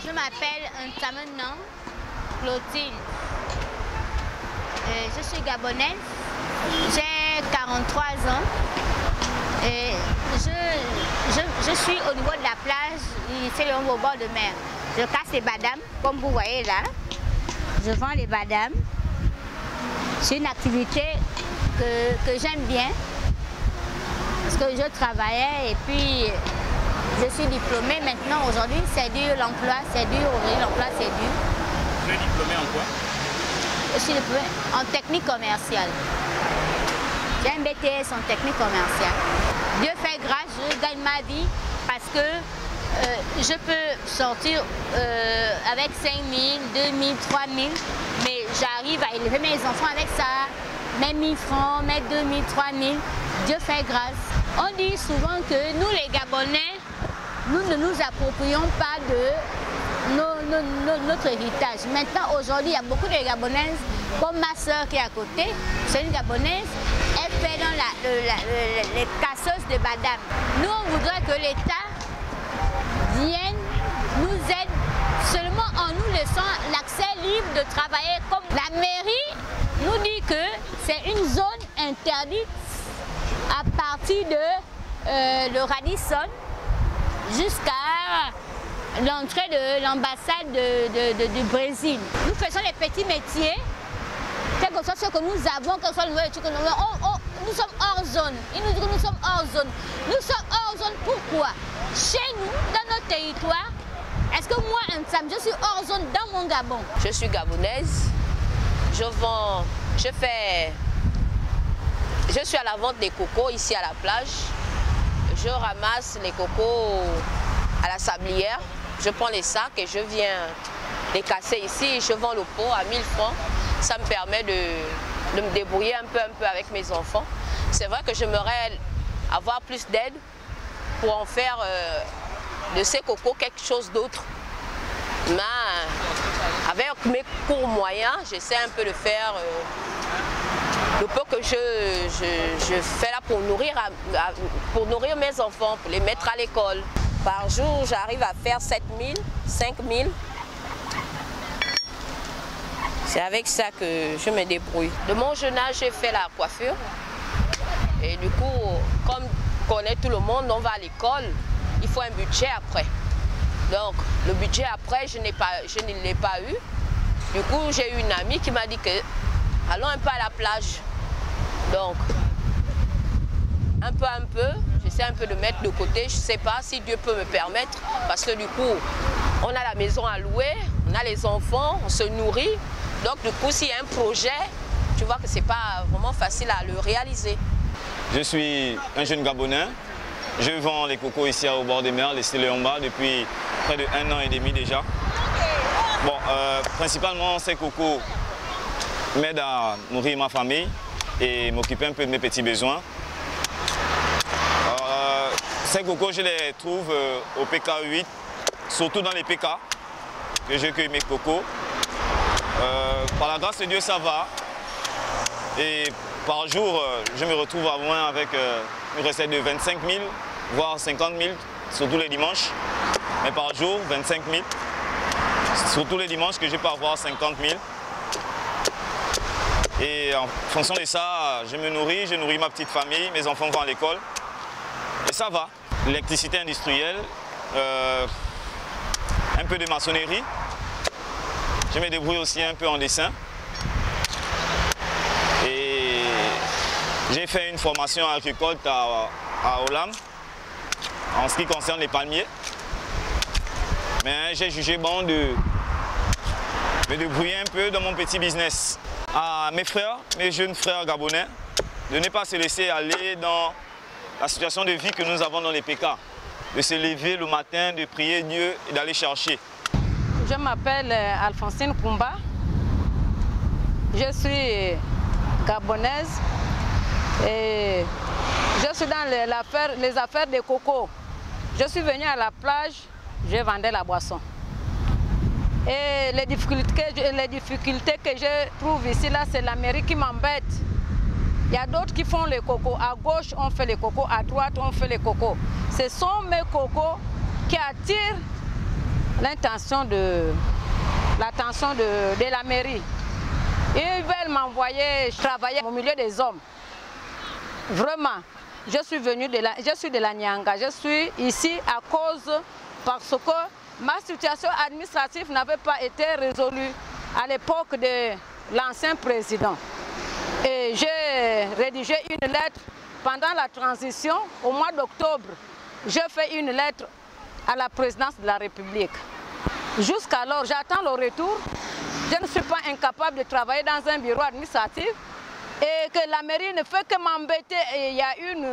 Je m'appelle Ntamenang Clotilde. Je suis gabonaise. J'ai 43 ans. Et je suis au niveau de la plage, c'est au bord de mer. Je casse les badames, comme vous voyez là. Je vends les badames. C'est une activité que j'aime bien. Parce que je travaillais et puis je suis diplômée. Maintenant, aujourd'hui, c'est dur, l'emploi, c'est dur. L'emploi, c'est dur. Vous êtes diplômée en quoi? Je suis diplômée en technique commerciale. J'ai un BTS en technique commerciale. Dieu fait grâce, je gagne ma vie parce que je peux sortir avec 5 000, 2 000, 3 000, mais j'arrive à élever mes enfants avec ça, mes 1 000 francs, mes 2 000, 3 000. Dieu fait grâce. On dit souvent que nous les Gabonais, nous ne nous approprions pas de notre héritage. Maintenant, aujourd'hui, il y a beaucoup de Gabonaises, comme ma soeur qui est à côté, c'est une Gabonaise, elle fait dans les casseuses de badam. Nous, on voudrait que l'État vienne, nous aide, seulement en nous laissant l'accès libre de travailler. Comme la mairie nous dit que c'est une zone interdite à partir de le Radisson jusqu'à l'entrée de l'ambassade du Brésil. Nous faisons les petits métiers, quel que soit ce que nous avons, quelle que soit la nourriture que nous avons, nous sommes hors zone. Ils nous disent que nous sommes hors zone. Nous sommes hors zone pourquoi? Chez nous, dans notre territoire, est-ce que moi, Ntsam, je suis hors zone dans mon Gabon? Je suis gabonaise, je suis à la vente des cocos ici à la plage. Je ramasse les cocos à la sablière. Je prends les sacs et je viens les casser ici. Je vends le pot à 1 000 francs. Ça me permet de me débrouiller un peu avec mes enfants. C'est vrai que j'aimerais avoir plus d'aide pour en faire de ces cocos quelque chose d'autre. Mais avec mes courts moyens, j'essaie un peu de faire le peu que je fais là pour nourrir mes enfants, pour les mettre à l'école. Par jour, j'arrive à faire 7 000, 5 000. C'est avec ça que je me débrouille. De mon jeune âge, j'ai fait la coiffure. Et du coup, comme connaît tout le monde, on va à l'école, il faut un budget après. Donc, le budget après, je ne l'ai pas eu. Du coup, j'ai eu une amie qui m'a dit que allons un peu à la plage. Donc, un peu, j'essaie un peu de mettre de côté. Je ne sais pas si Dieu peut me permettre. Parce que du coup, on a la maison à louer, on a les enfants, on se nourrit. Donc, du coup, s'il y a un projet, tu vois que ce n'est pas vraiment facile à le réaliser. Je suis un jeune Gabonais. Je vends les cocos ici au bord des mers, les Stéléomba, depuis près de 1 an et demi déjà. Bon, principalement, ces cocos m'aident à nourrir ma famille et m'occuper un peu de mes petits besoins. Ces cocos, je les trouve au PK8, surtout dans les PK, que je cueille mes cocos. Par la grâce de Dieu, ça va. Et par jour, je me retrouve à moins avec une recette de 25 000, voire 50 000, surtout les dimanches. Mais par jour, 25 000. Surtout les dimanches que je peux avoir 50 000. Et en fonction de ça, je me nourris, je nourris ma petite famille, mes enfants vont à l'école. Et ça va. L'électricité industrielle, un peu de maçonnerie. Je me débrouille aussi un peu en dessin. Et j'ai fait une formation agricole à Olam, en ce qui concerne les palmiers. Mais j'ai jugé bon de me débrouiller un peu dans mon petit business. À mes frères, mes jeunes frères gabonais, de ne pas se laisser aller dans la situation de vie que nous avons dans les PK. De se lever le matin, de prier Dieu et d'aller chercher. Je m'appelle Alphonsine Koumba. Je suis gabonaise et je suis dans les affaires de coco. Je suis venue à la plage, je vendais la boisson. Et les difficultés que je trouve ici, là, c'est la mairie qui m'embête. Il y a d'autres qui font les cocos. À gauche, on fait les cocos. À droite, on fait les cocos. Ce sont mes cocos qui attirent l'attention de la mairie. Ils veulent m'envoyer travailler au milieu des hommes. Vraiment, je suis de la Nyanga. Je suis ici parce que ma situation administrative n'avait pas été résolue à l'époque de l'ancien président. Et j'ai rédigé une lettre pendant la transition, au mois d'octobre. J'ai fait une lettre à la présidence de la République. Jusqu'alors, j'attends le retour. Je ne suis pas incapable de travailler dans un bureau administratif et que la mairie ne fait que m'embêter. Et il y a une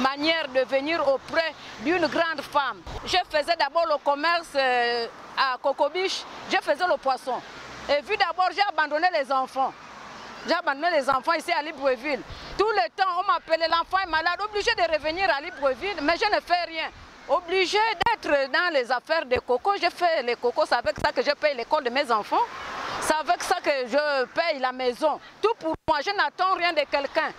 manière de venir auprès d'une grande femme. Je faisais d'abord le commerce à Cocobiche, je faisais le poisson. Et puis d'abord, j'ai abandonné les enfants. J'ai abandonné les enfants ici à Libreville. Tout le temps, on m'appelait l'enfant est malade, obligé de revenir à Libreville, mais je ne fais rien. Obligé d'être dans les affaires de coco. Je fais les cocos, c'est avec ça que je paye l'école de mes enfants. C'est avec ça que je paye la maison. Tout pour moi, je n'attends rien de quelqu'un.